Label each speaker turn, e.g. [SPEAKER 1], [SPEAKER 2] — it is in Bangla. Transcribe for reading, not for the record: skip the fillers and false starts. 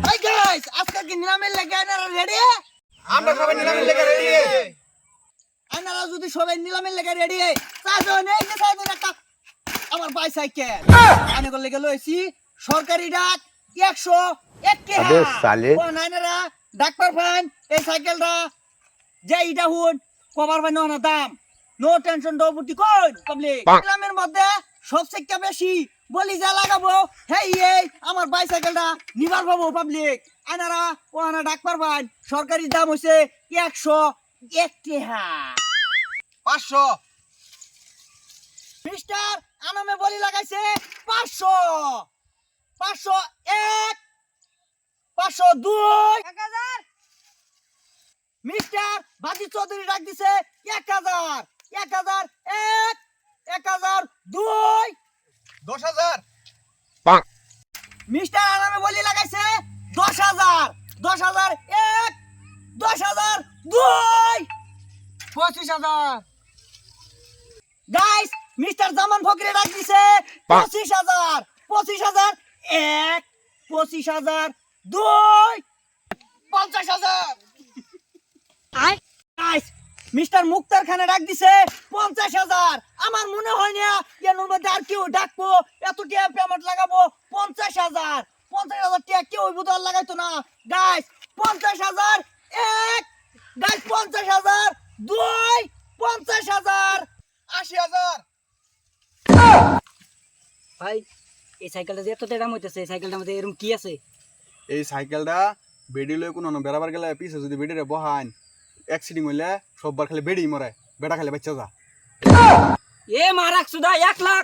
[SPEAKER 1] হাই গাইস, আজকে কি নিলামের লেগে আপনারা রেডি?
[SPEAKER 2] আমরা সবাই নিলামের লেগে রেডি।
[SPEAKER 1] আপনারা যদি সবাই নিলামের লেগে রেডি, চারজন এই যে চারজন একটা আমার বাইসাইকেল অনেক লেগে লইছি সরকারি ডাক 101 টাকা।
[SPEAKER 3] আবে সালে।
[SPEAKER 1] ও নাইনারা ডাক্তার ফাইন এই সাইকেলটা যে ইটা হুন কভার ফাইন না দাম নো টেনশন ডো বুটি কোন পাবলিক নিলামের মধ্যে সবচেয়ে বেশি বলি যা লাগাবো হেই এই আমার বাইসাইকেলটা নিবার পাবো পাবলিক আনারা ও আনা ডাক্তার ফাইন সরকারি দাম হইছে 101 টাকা।
[SPEAKER 2] 500
[SPEAKER 1] মিস্টার আনামে বলি লাগাইছে 500 501 502 1000। মিস্টার বাজি চৌধুরী ডাক দিছে 1000 1001 1002।
[SPEAKER 2] 10000
[SPEAKER 1] মিস্টার আনামে বলি লাগাইছে 10000 10001 10002 25000। গাইস মিস্টার জামান ফকিরে ডাক দিছে 25000 25000 1 25000 2 50000। গাইস মিস্টার মুক্তার খানে ডাক দিছে 50000। আমার মনে হয় না এর মধ্যে আর কেউ ডাকবো এত টাকা পেমেন্ট লাগাবো 50000 50000 টাকা কেউ বুদল লাগাইতো না। গাইস 50000 1 গাইস 50000 2 50000
[SPEAKER 2] 80000
[SPEAKER 4] ভাই এই সাইকেলটা যে এত দাম হইতেছে এই সাইকেলটার মধ্যে এরকম কি আছে?
[SPEAKER 2] এই সাইকেলটা বেডি লয়ে কোনো বেড়াবার গেলে পিছে যদি বেডিরে বহান অ্যাক্সিডেন্ট হইলে সববার খালি বেডি মরে বেড়া খালি বাচ্চা যা।
[SPEAKER 4] এ মারাক সুদা 1 লাখ